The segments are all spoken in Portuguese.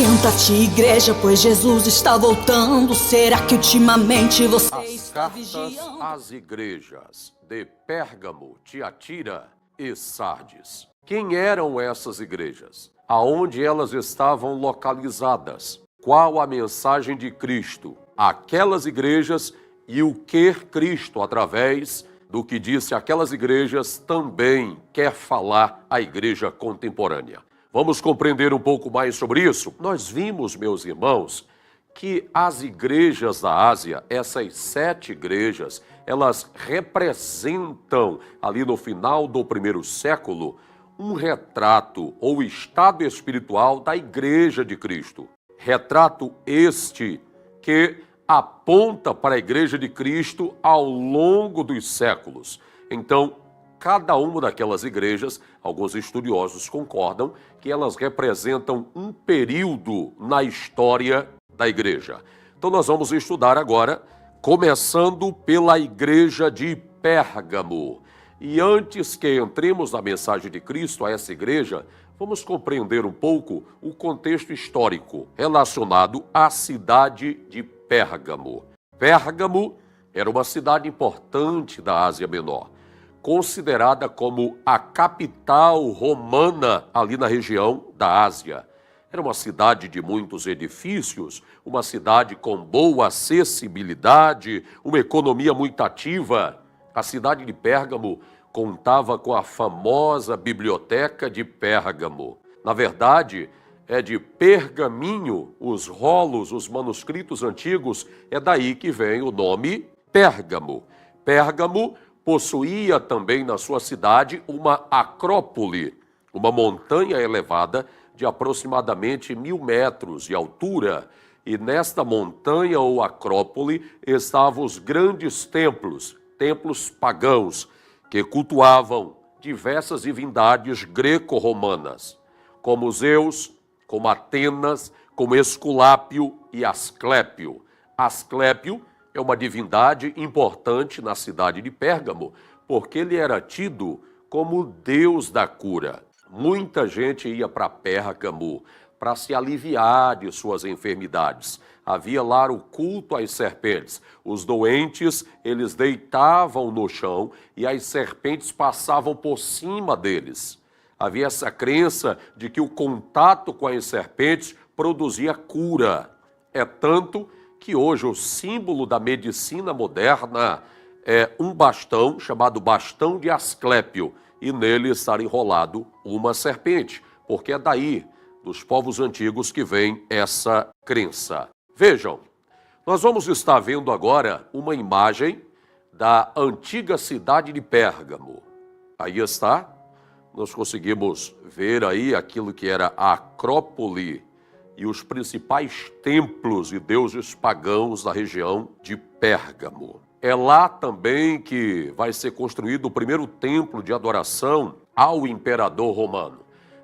Atenta-te, igreja, pois Jesus está voltando. Será que ultimamente você está vigiando? Cartas às igrejas de Pérgamo, Tiatira e Sardes. Quem eram essas igrejas? Aonde elas estavam localizadas? Qual a mensagem de Cristo? Aquelas igrejas e o que Cristo, através do que disse aquelas igrejas, também quer falar à igreja contemporânea. Vamos compreender um pouco mais sobre isso? Nós vimos, meus irmãos, que as igrejas da Ásia, essas 7 igrejas, elas representam, ali no final do primeiro século, um retrato ou estado espiritual da igreja de Cristo. Retrato este que aponta para a igreja de Cristo ao longo dos séculos. Então, cada uma daquelas igrejas, alguns estudiosos concordam que elas representam um período na história da igreja. Então nós vamos estudar agora, começando pela igreja de Pérgamo. E antes que entremos na mensagem de Cristo a essa igreja, vamos compreender um pouco o contexto histórico relacionado à cidade de Pérgamo. Pérgamo era uma cidade importante da Ásia Menor, considerada como a capital romana ali na região da Ásia. Era uma cidade de muitos edifícios, uma cidade com boa acessibilidade, uma economia muito ativa. A cidade de Pérgamo contava com a famosa Biblioteca de Pérgamo. Na verdade, é de pergaminho, os rolos, os manuscritos antigos, é daí que vem o nome Pérgamo. Pérgamo possuía também na sua cidade uma acrópole, uma montanha elevada de aproximadamente 1000 metros de altura. E nesta montanha ou acrópole estavam os grandes templos pagãos, que cultuavam diversas divindades greco-romanas, como Zeus, como Atenas, como Esculápio e Asclépio. Asclépio é uma divindade importante na cidade de Pérgamo, porque ele era tido como deus da cura. Muita gente ia para Pérgamo para se aliviar de suas enfermidades. Havia lá o culto às serpentes. Os doentes, eles deitavam no chão e as serpentes passavam por cima deles. Havia essa crença de que o contato com as serpentes produzia cura. É tanto que hoje o símbolo da medicina moderna é um bastão chamado bastão de Asclépio, e nele está enrolado uma serpente, porque é daí, dos povos antigos, que vem essa crença. Vejam, nós vamos estar vendo agora uma imagem da antiga cidade de Pérgamo. Aí está, nós conseguimos ver aí aquilo que era a Acrópole e os principais templos e deuses pagãos da região de Pérgamo. É lá também que vai ser construído o primeiro templo de adoração ao imperador romano,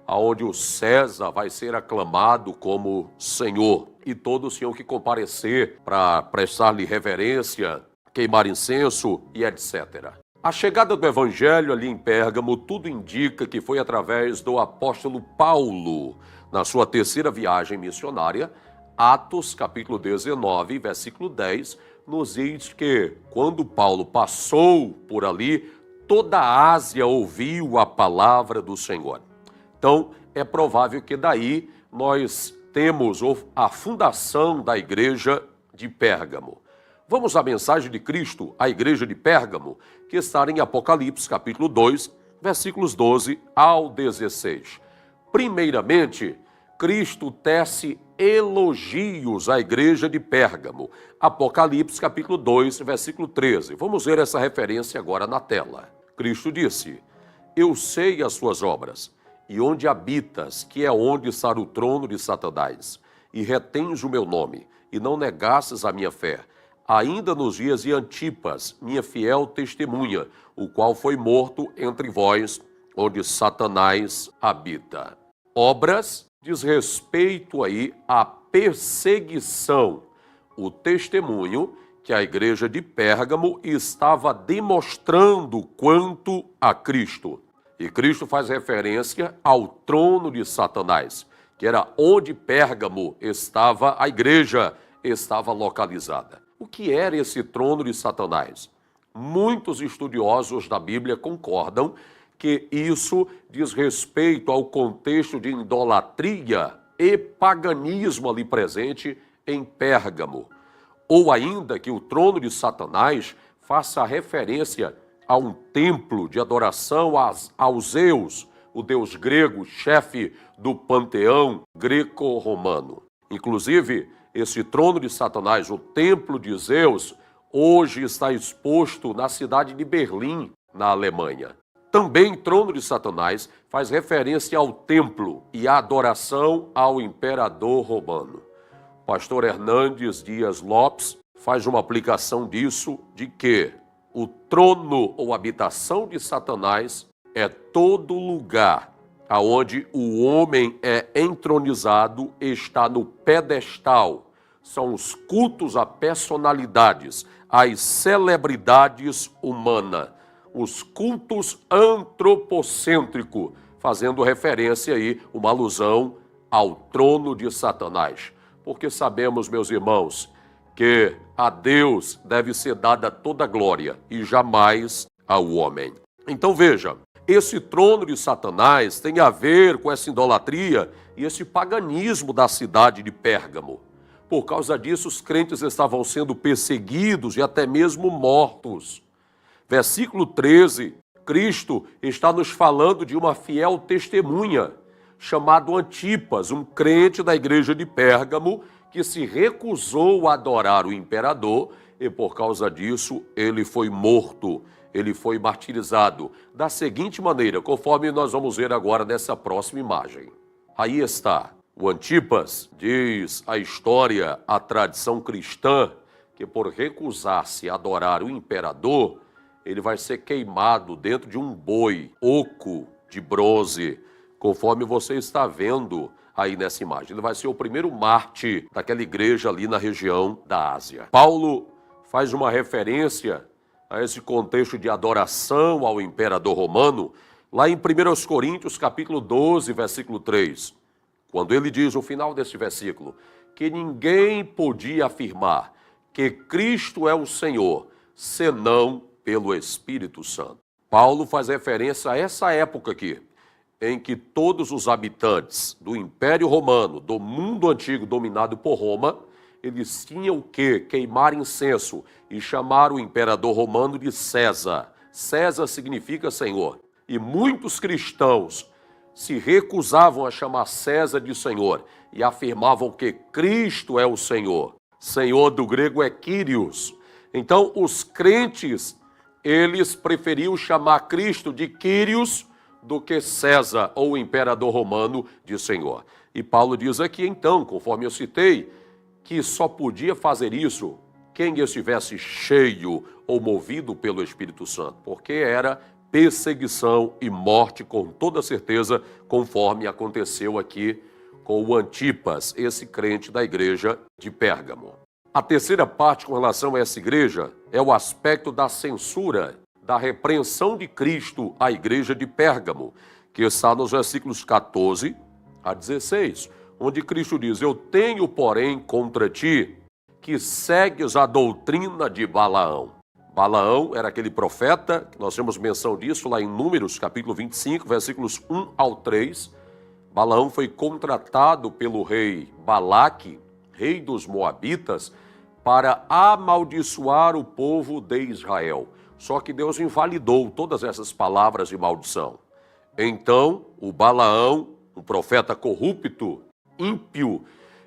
onde o César vai ser aclamado como Senhor, e todos tinham que comparecer para prestar-lhe reverência, queimar incenso e etc. A chegada do evangelho ali em Pérgamo, tudo indica que foi através do apóstolo Paulo, na sua terceira viagem missionária. Atos, capítulo 19, versículo 10, nos diz que quando Paulo passou por ali, toda a Ásia ouviu a palavra do Senhor. Então, é provável que daí nós temos a fundação da igreja de Pérgamo. Vamos à mensagem de Cristo à igreja de Pérgamo, que está em Apocalipse, capítulo 2, versículos 12 ao 16. Primeiramente, Cristo tece elogios à igreja de Pérgamo. Apocalipse, capítulo 2, versículo 13. Vamos ver essa referência agora na tela. Cristo disse: Eu sei as suas obras, e onde habitas, que é onde está o trono de Satanás, e retens o meu nome, e não negastes a minha fé, ainda nos dias de Antipas, minha fiel testemunha, o qual foi morto entre vós, onde Satanás habita. Obras diz respeito aí à perseguição, o testemunho que a igreja de Pérgamo estava demonstrando quanto a Cristo. E Cristo faz referência ao trono de Satanás, que era onde Pérgamo estava, a igreja estava localizada. O que era esse trono de Satanás? Muitos estudiosos da Bíblia concordam que isso diz respeito ao contexto de idolatria e paganismo ali presente em Pérgamo. Ou ainda que o trono de Satanás faça referência a um templo de adoração ao Zeus, o deus grego, chefe do panteão greco-romano. Inclusive, esse trono de Satanás, o templo de Zeus, hoje está exposto na cidade de Berlim, na Alemanha. Também trono de Satanás faz referência ao templo e à adoração ao imperador romano. O pastor Hernandes Dias Lopes faz uma aplicação disso, de que o trono ou habitação de Satanás é todo lugar aonde o homem é entronizado, está no pedestal. São os cultos a personalidades, às celebridades humanas, os cultos antropocêntricos, fazendo referência aí, uma alusão ao trono de Satanás. Porque sabemos, meus irmãos, que a Deus deve ser dada toda a glória e jamais ao homem. Então veja, esse trono de Satanás tem a ver com essa idolatria e esse paganismo da cidade de Pérgamo. Por causa disso, os crentes estavam sendo perseguidos e até mesmo mortos. Versículo 13, Cristo está nos falando de uma fiel testemunha, chamado Antipas, um crente da igreja de Pérgamo, que se recusou a adorar o imperador e por causa disso ele foi morto, ele foi martirizado. Da seguinte maneira, conforme nós vamos ver agora nessa próxima imagem. Aí está, o Antipas, diz a história, a tradição cristã, que por recusar-se a adorar o imperador, ele vai ser queimado dentro de um boi oco de bronze, conforme você está vendo aí nessa imagem. Ele vai ser o primeiro mártir daquela igreja ali na região da Ásia. Paulo faz uma referência a esse contexto de adoração ao imperador romano, lá em 1 Coríntios, capítulo 12, versículo 3, quando ele diz, no final desse versículo, que ninguém podia afirmar que Cristo é o Senhor, senão pelo Espírito Santo. Paulo faz referência a essa época aqui, em que todos os habitantes do Império Romano, do mundo antigo dominado por Roma, eles tinham que queimar incenso e chamar o imperador romano de César. César significa Senhor. E muitos cristãos se recusavam a chamar César de Senhor e afirmavam que Cristo é o Senhor. Senhor do grego é Kyrios. Então, os crentes, eles preferiam chamar Cristo de Kyrios do que César, ou o imperador romano, de Senhor. E Paulo diz aqui, então, conforme eu citei, que só podia fazer isso quem estivesse cheio ou movido pelo Espírito Santo, porque era perseguição e morte com toda certeza, conforme aconteceu aqui com o Antipas, esse crente da igreja de Pérgamo. A terceira parte com relação a essa igreja é o aspecto da censura, da repreensão de Cristo à igreja de Pérgamo, que está nos versículos 14 a 16, onde Cristo diz, eu tenho, porém, contra ti, que segues a doutrina de Balaão. Balaão era aquele profeta, nós temos menção disso lá em Números, capítulo 25, versículos 1 ao 3. Balaão foi contratado pelo rei Balaque, rei dos Moabitas, para amaldiçoar o povo de Israel. Só que Deus invalidou todas essas palavras de maldição. Então, o Balaão, um profeta corrupto, ímpio,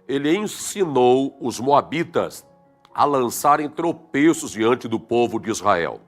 ele ensinou os moabitas a lançarem tropeços diante do povo de Israel.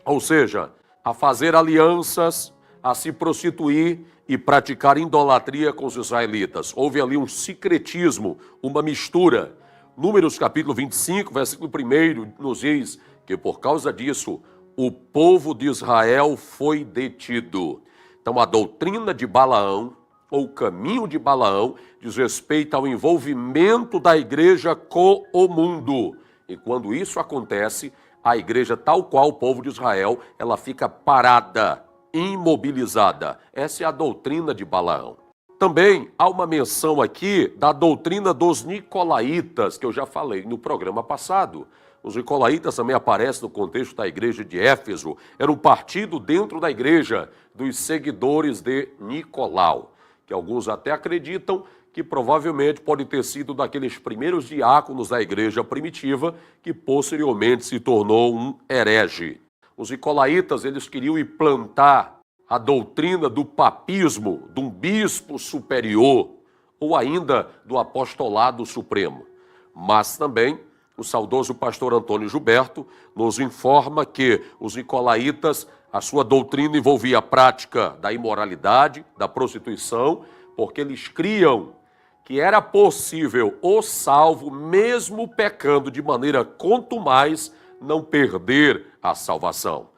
Ou seja, a fazer alianças, a se prostituir e praticar idolatria com os israelitas. Houve ali um sincretismo, uma mistura. Números capítulo 25, versículo 1, nos diz que por causa disso, o povo de Israel foi detido. Então a doutrina de Balaão, ou o caminho de Balaão, diz respeito ao envolvimento da igreja com o mundo. E quando isso acontece, a igreja, tal qual o povo de Israel, ela fica parada, imobilizada. Essa é a doutrina de Balaão. Também há uma menção aqui da doutrina dos nicolaítas, que eu já falei no programa passado. Os nicolaítas também aparecem no contexto da igreja de Éfeso. Era um partido dentro da igreja dos seguidores de Nicolau, que alguns até acreditam que provavelmente pode ter sido daqueles primeiros diáconos da igreja primitiva que posteriormente se tornou um herege. Os nicolaítas, eles queriam implantar a doutrina do papismo, de um bispo superior, ou ainda do apostolado supremo. Mas também o saudoso pastor Antônio Gilberto nos informa que os nicolaítas, a sua doutrina envolvia a prática da imoralidade, da prostituição, porque eles criam que era possível o salvo, mesmo pecando de maneira contumaz, não perder a salvação.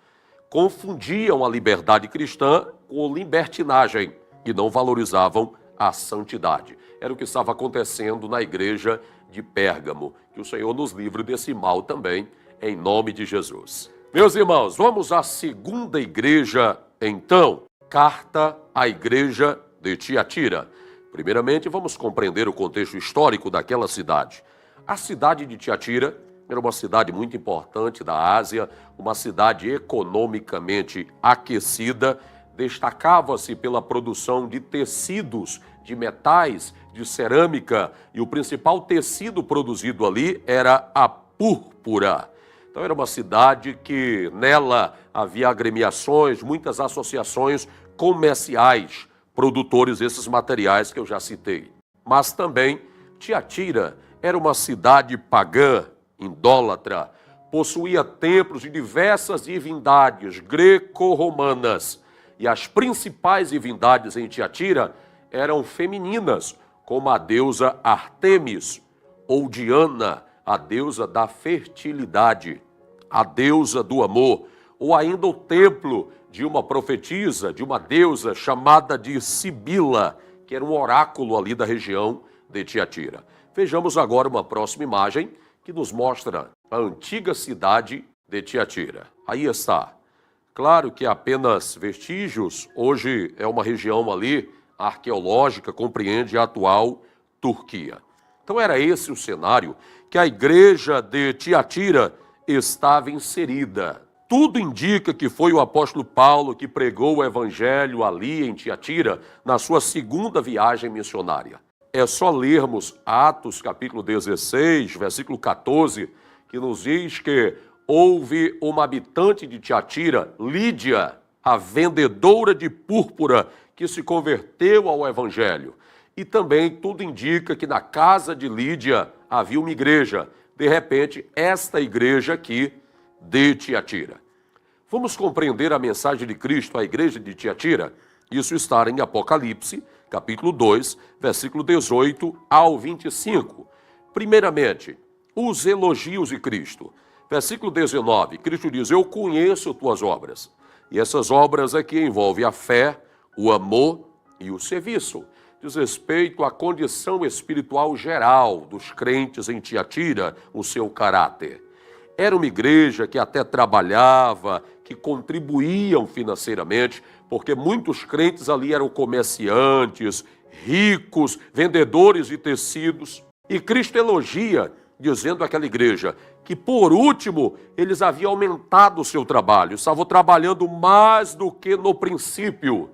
Confundiam a liberdade cristã com libertinagem e não valorizavam a santidade. Era o que estava acontecendo na igreja de Pérgamo. Que o Senhor nos livre desse mal também, em nome de Jesus. Meus irmãos, vamos à segunda igreja, então. Carta à igreja de Tiatira. Primeiramente, vamos compreender o contexto histórico daquela cidade. A cidade de Tiatira era uma cidade muito importante da Ásia, uma cidade economicamente aquecida, destacava-se pela produção de tecidos, de metais, de cerâmica, e o principal tecido produzido ali era a púrpura. Então era uma cidade que nela havia agremiações, muitas associações comerciais, produtores desses materiais que eu já citei. Mas também Tiatira era uma cidade pagã, idólatra, possuía templos de diversas divindades greco-romanas, e as principais divindades em Tiatira eram femininas, como a deusa Artemis, ou Diana, a deusa da fertilidade, a deusa do amor, ou ainda o templo de uma profetisa, de uma deusa chamada de Sibila, que era um oráculo ali da região de Tiatira. Vejamos agora uma próxima imagem que nos mostra a antiga cidade de Tiatira. Aí está. Claro que apenas vestígios, hoje é uma região ali arqueológica, compreende a atual Turquia. Então era esse o cenário que a igreja de Tiatira estava inserida. Tudo indica que foi o apóstolo Paulo que pregou o evangelho ali em Tiatira na sua segunda viagem missionária. É só lermos Atos capítulo 16, versículo 14, que nos diz que houve uma habitante de Tiatira, Lídia, a vendedora de púrpura, que se converteu ao evangelho. E também tudo indica que na casa de Lídia havia uma igreja. De repente, esta igreja aqui de Tiatira. Vamos compreender a mensagem de Cristo à igreja de Tiatira? Isso está em Apocalipse, capítulo 2, versículo 18 ao 25. Primeiramente, os elogios de Cristo. Versículo 19, Cristo diz, eu conheço tuas obras. E essas obras aqui envolvem a fé, o amor e o serviço. Diz respeito à condição espiritual geral dos crentes em Tiatira, o seu caráter. Era uma igreja que até trabalhava, que contribuíam financeiramente, porque muitos crentes ali eram comerciantes, ricos, vendedores de tecidos. E Cristo elogia, dizendo àquela igreja que, por último, eles haviam aumentado o seu trabalho, estavam trabalhando mais do que no princípio.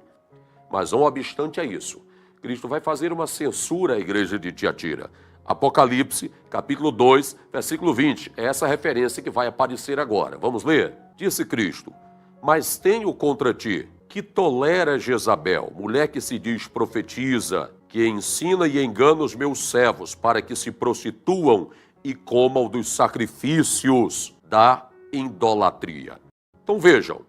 Mas não obstante a isso, Cristo vai fazer uma censura à igreja de Tiatira. Apocalipse, capítulo 2, versículo 20. É essa referência que vai aparecer agora. Vamos ler? Disse Cristo, mas tenho contra ti que tolera Jezabel, mulher que se diz profetiza, que ensina e engana os meus servos para que se prostituam e comam dos sacrifícios da idolatria. Então vejam,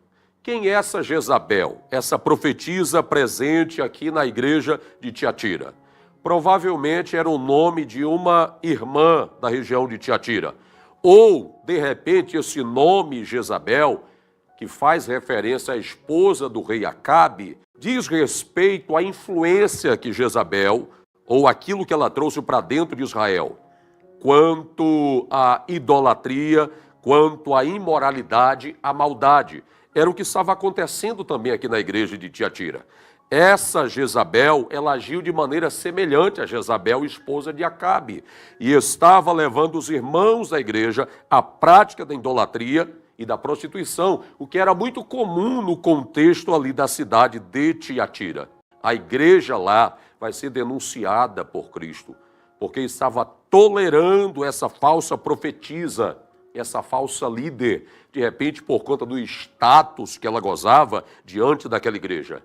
quem é essa Jezabel, essa profetisa presente aqui na igreja de Tiatira? Provavelmente era o nome de uma irmã da região de Tiatira. Ou, de repente, esse nome Jezabel, que faz referência à esposa do rei Acabe, diz respeito à influência que Jezabel, ou aquilo que ela trouxe para dentro de Israel, quanto à idolatria, quanto à imoralidade, à maldade. Era o que estava acontecendo também aqui na igreja de Tiatira. Essa Jezabel, ela agiu de maneira semelhante a Jezabel, esposa de Acabe, e estava levando os irmãos da igreja à prática da idolatria e da prostituição, o que era muito comum no contexto ali da cidade de Tiatira. A igreja lá vai ser denunciada por Cristo, porque estava tolerando essa falsa profetisa, essa falsa líder, de repente por conta do status que ela gozava diante daquela igreja.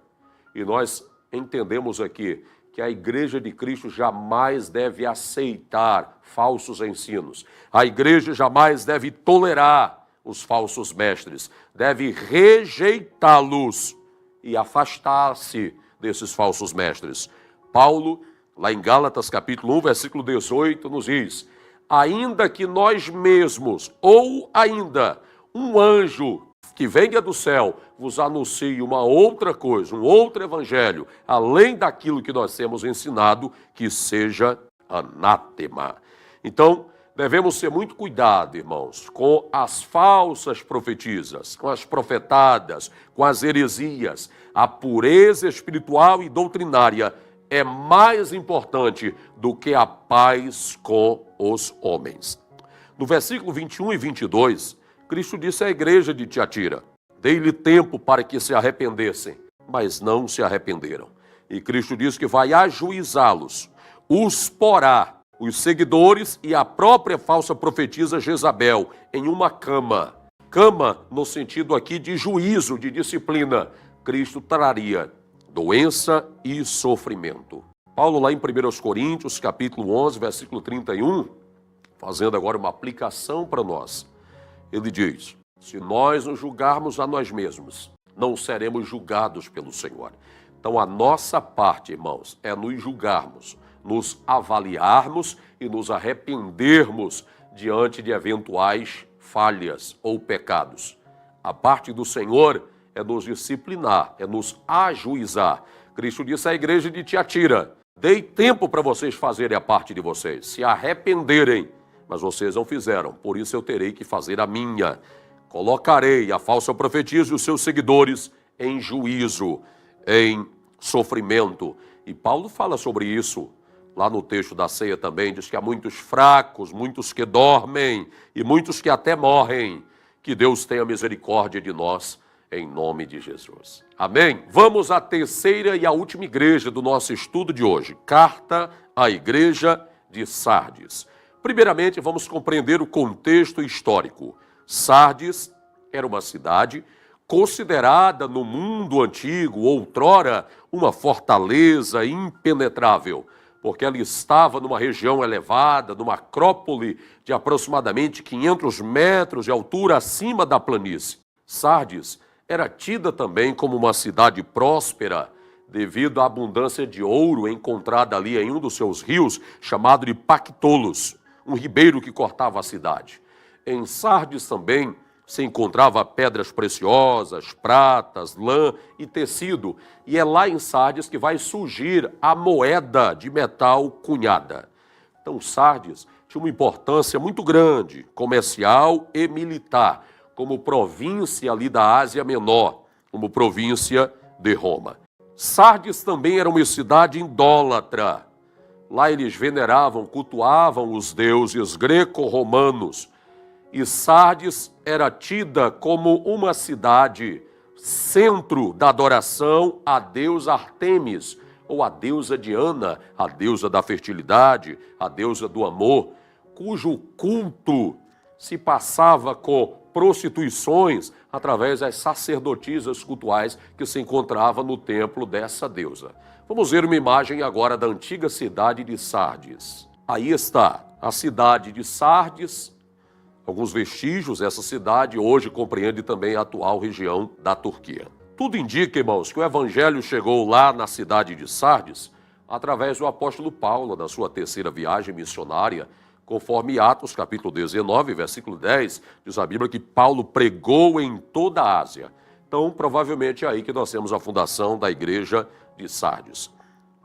E nós entendemos aqui que a igreja de Cristo jamais deve aceitar falsos ensinos. A igreja jamais deve tolerar os falsos mestres, deve rejeitá-los e afastar-se desses falsos mestres. Paulo, lá em Gálatas capítulo 1, versículo 18, nos diz: ainda que nós mesmos, ou ainda um anjo que venha do céu, vos anuncie uma outra coisa, um outro evangelho, além daquilo que nós temos ensinado, que seja anátema. Então, devemos ter muito cuidado, irmãos, com as falsas profetisas, com as profetadas, com as heresias. A pureza espiritual e doutrinária é mais importante do que a paz com os homens. No versículo 21 e 22, Cristo disse à igreja de Tiatira: dei-lhe tempo para que se arrependessem, mas não se arrependeram. E Cristo disse que vai ajuizá-los, os porá, os seguidores e a própria falsa profetisa Jezabel, em uma cama. Cama no sentido aqui de juízo, de disciplina. Cristo traria doença e sofrimento. Paulo, lá em 1 Coríntios, capítulo 11, versículo 31, fazendo agora uma aplicação para nós, ele diz: se nós nos julgarmos a nós mesmos, não seremos julgados pelo Senhor. Então a nossa parte, irmãos, é nos julgarmos, nos avaliarmos e nos arrependermos diante de eventuais falhas ou pecados. A parte do Senhor é nos disciplinar, é nos ajuizar. Cristo disse à igreja de Tiatira: dei tempo para vocês fazerem a parte de vocês, se arrependerem, mas vocês não fizeram, por isso eu terei que fazer a minha. Colocarei a falsa profetisa e os seus seguidores em juízo, em sofrimento. E Paulo fala sobre isso lá no texto da ceia também, diz que há muitos fracos, muitos que dormem e muitos que até morrem. Que Deus tenha misericórdia de nós, em nome de Jesus. Amém? Vamos à terceira e à última igreja do nosso estudo de hoje. Carta à igreja de Sardes. Primeiramente, vamos compreender o contexto histórico. Sardes era uma cidade considerada no mundo antigo, outrora, uma fortaleza impenetrável, porque ela estava numa região elevada, numa acrópole de aproximadamente 500 metros de altura acima da planície. Sardes era tida também como uma cidade próspera, devido à abundância de ouro encontrada ali em um dos seus rios, chamado de Pactolos, um ribeiro que cortava a cidade. Em Sardes também se encontrava pedras preciosas, pratas, lã e tecido. E é lá em Sardes que vai surgir a moeda de metal cunhada. Então Sardes tinha uma importância muito grande, comercial e militar, como província ali da Ásia Menor, como província de Roma. Sardes também era uma cidade idólatra. Lá eles veneravam, cultuavam os deuses greco-romanos. E Sardes era tida como uma cidade centro da adoração à deusa Artemis, ou à deusa Diana, a deusa da fertilidade, a deusa do amor, cujo culto se passava com prostituições através das sacerdotisas cultuais que se encontravam no templo dessa deusa. Vamos ver uma imagem agora da antiga cidade de Sardes. Aí está a cidade de Sardes, alguns vestígios dessa cidade, hoje compreende também a atual região da Turquia. Tudo indica, irmãos, que o evangelho chegou lá na cidade de Sardes através do apóstolo Paulo, na sua terceira viagem missionária, conforme Atos capítulo 19, versículo 10, diz a Bíblia que Paulo pregou em toda a Ásia. Então, provavelmente é aí que nós temos a fundação da igreja de Sardes.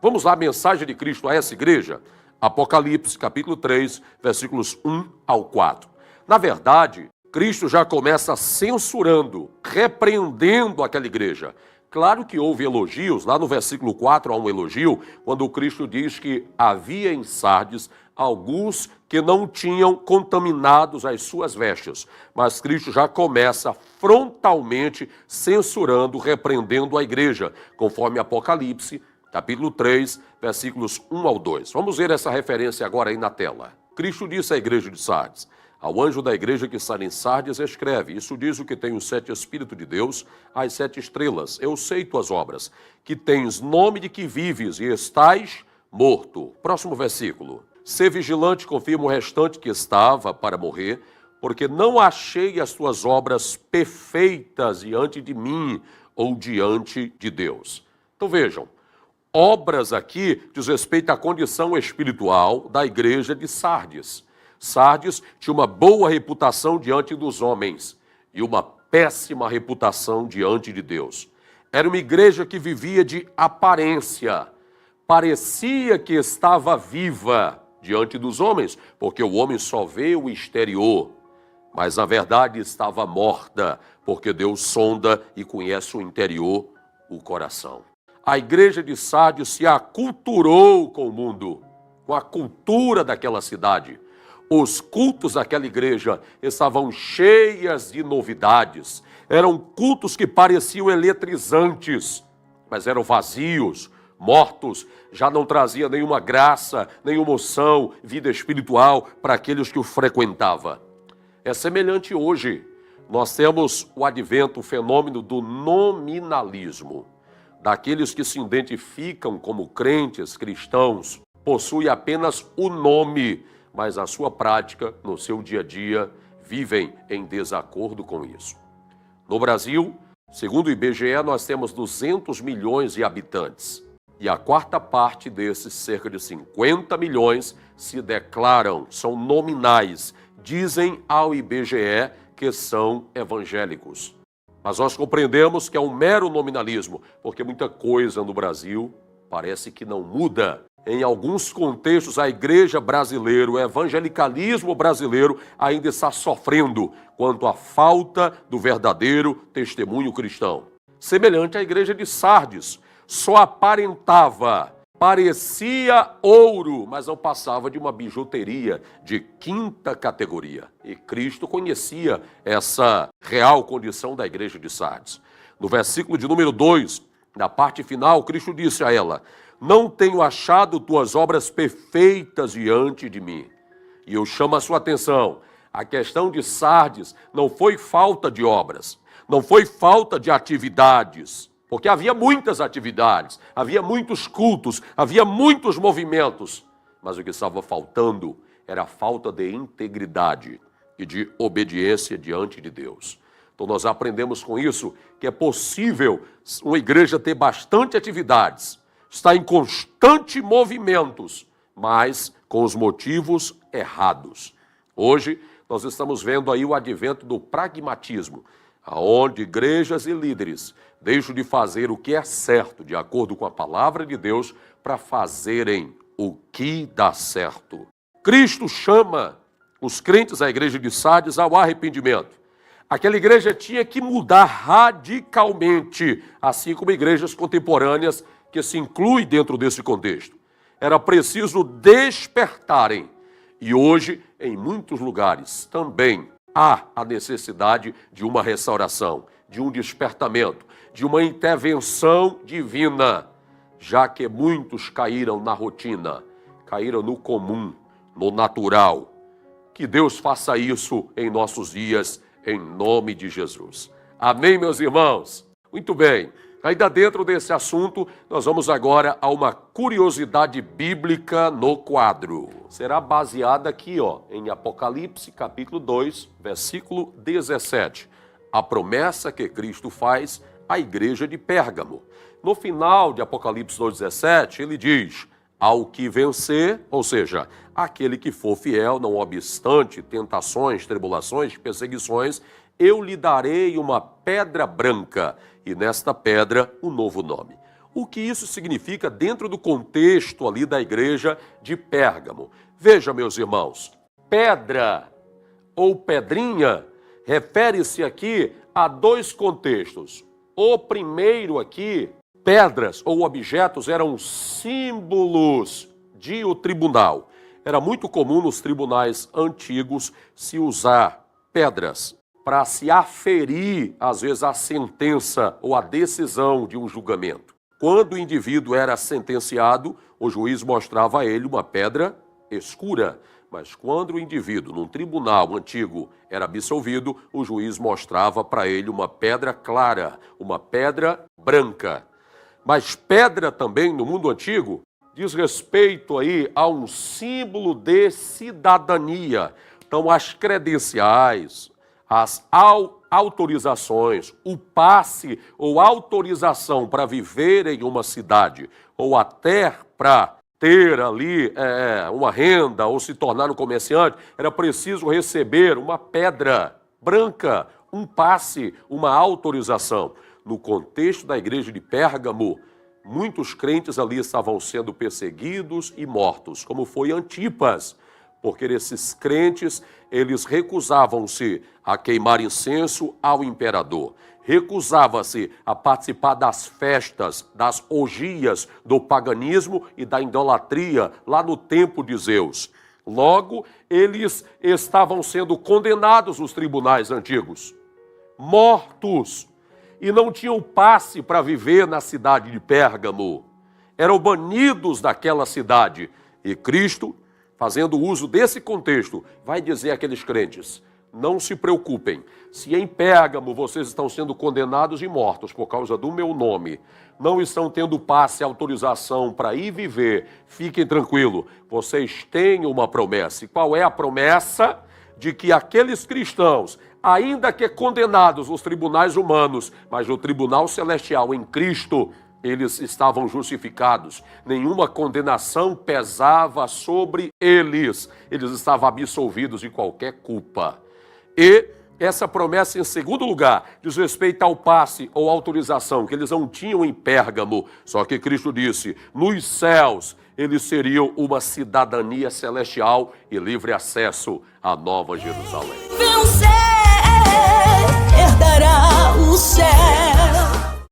Vamos lá, a mensagem de Cristo a essa igreja? Apocalipse capítulo 3, versículos 1 ao 4. Na verdade, Cristo já começa censurando, repreendendo aquela igreja, Claro que houve elogios, lá no versículo 4 há um elogio, quando o Cristo diz que havia em Sardes alguns que não tinham contaminados as suas vestes. Mas Cristo já começa frontalmente censurando, repreendendo a igreja, conforme Apocalipse, capítulo 3, versículos 1 ao 2. Vamos ver essa referência agora aí na tela. Cristo disse à igreja de Sardes: ao anjo da igreja que está em Sardes escreve: isso diz o que tem os 7 Espíritos de Deus, as 7 estrelas. Eu sei tuas obras, que tens nome de que vives e estás morto. Próximo versículo. Sê vigilante, confirma o restante que estava para morrer, porque não achei as tuas obras perfeitas diante de mim ou diante de Deus. Então vejam, obras aqui diz respeito à condição espiritual da igreja de Sardes. Sardes tinha uma boa reputação diante dos homens e uma péssima reputação diante de Deus. Era uma igreja que vivia de aparência. Parecia que estava viva diante dos homens, porque o homem só vê o exterior, mas na verdade estava morta, porque Deus sonda e conhece o interior, o coração. A igreja de Sardes se aculturou com o mundo, com a cultura daquela cidade. Os cultos daquela igreja estavam cheias de novidades. Eram cultos que pareciam eletrizantes, mas eram vazios, mortos, já não trazia nenhuma graça, nenhuma unção, vida espiritual para aqueles que o frequentavam. É semelhante hoje. Nós temos o advento, o fenômeno do nominalismo. Daqueles que se identificam como crentes, cristãos, possuem apenas o nome, mas a sua prática, no seu dia a dia, vivem em desacordo com isso. No Brasil, segundo o IBGE, nós temos 200 milhões de habitantes. E a quarta parte desses, cerca de 50 milhões, se declaram, são nominais, dizem ao IBGE que são evangélicos. Mas nós compreendemos que é um mero nominalismo, porque muita coisa no Brasil parece que não muda. Em alguns contextos, a igreja brasileira, o evangelicalismo brasileiro ainda está sofrendo quanto à falta do verdadeiro testemunho cristão. Semelhante à igreja de Sardes, só aparentava, parecia ouro, mas não passava de uma bijuteria de quinta categoria. E Cristo conhecia essa real condição da igreja de Sardes. No versículo de número 2, na parte final, Cristo disse a ela: não tenho achado tuas obras perfeitas diante de mim. E eu chamo a sua atenção. A questão de Sardes não foi falta de obras, não foi falta de atividades, porque havia muitas atividades, havia muitos cultos, havia muitos movimentos, mas o que estava faltando era a falta de integridade e de obediência diante de Deus. Então nós aprendemos com isso que é possível uma igreja ter bastante atividades, estar em constante movimentos, mas com os motivos errados. Hoje nós estamos vendo aí o advento do pragmatismo, onde igrejas e líderes deixam de fazer o que é certo, de acordo com a palavra de Deus, para fazerem o que dá certo. Cristo chama os crentes da igreja de Sardes ao arrependimento. Aquela igreja tinha que mudar radicalmente, assim como igrejas contemporâneas que se incluem dentro desse contexto. Era preciso despertarem. E hoje, em muitos lugares, também há a necessidade de uma restauração, de um despertamento, de uma intervenção divina, já que muitos caíram na rotina, caíram no comum, no natural. Que Deus faça isso em nossos dias, em nome de Jesus. Amém, meus irmãos? Muito bem. Ainda dentro desse assunto, nós vamos agora a uma curiosidade bíblica no quadro. Será baseada aqui, em Apocalipse, capítulo 2, versículo 17. A promessa que Cristo faz à igreja de Pérgamo. No final de Apocalipse 2,17, ele diz: ao que vencer, ou seja, aquele que for fiel, não obstante tentações, tribulações, perseguições, eu lhe darei uma pedra branca, e nesta pedra um novo nome. O que isso significa dentro do contexto ali da igreja de Pérgamo? Veja, meus irmãos, pedra ou pedrinha refere-se aqui a dois contextos. o primeiro aqui, pedras ou objetos eram símbolos de o tribunal. Era muito comum nos tribunais antigos se usar pedras para se aferir, às vezes, a sentença ou a decisão de um julgamento. Quando o indivíduo era sentenciado, o juiz mostrava a ele uma pedra escura. Mas quando o indivíduo, num tribunal antigo, era absolvido, o juiz mostrava para ele uma pedra clara, uma pedra branca. Mas pedra também, no mundo antigo, diz respeito aí a um símbolo de cidadania. Então, as credenciais, as autorizações, o passe ou autorização para viver em uma cidade, ou até para ter ali uma renda ou se tornar um comerciante, era preciso receber uma pedra branca, um passe, uma autorização. No contexto da igreja de Pérgamo, muitos crentes ali estavam sendo perseguidos e mortos, como foi Antipas, porque esses crentes, eles recusavam-se a queimar incenso ao imperador. Recusava-se a participar das festas, das orgias do paganismo e da idolatria lá no templo de Zeus. Logo, eles estavam sendo condenados nos tribunais antigos, mortos, e não tinham passe para viver na cidade de Pérgamo. Eram banidos daquela cidade. E Cristo, fazendo uso desse contexto, vai dizer àqueles crentes: não se preocupem, se em Pérgamo vocês estão sendo condenados e mortos por causa do meu nome, não estão tendo passe e autorização para ir viver, fiquem tranquilos, vocês têm uma promessa. E qual é a promessa? De que aqueles cristãos, ainda que condenados nos tribunais humanos, mas no tribunal celestial em Cristo, eles estavam justificados. Nenhuma condenação pesava sobre eles. Eles estavam absolvidos de qualquer culpa. E essa promessa, em segundo lugar, diz respeito ao passe ou autorização que eles não tinham em Pérgamo. Só que Cristo disse, nos céus, eles seriam uma cidadania celestial e livre acesso à Nova Jerusalém. Vencer, herdará o céu.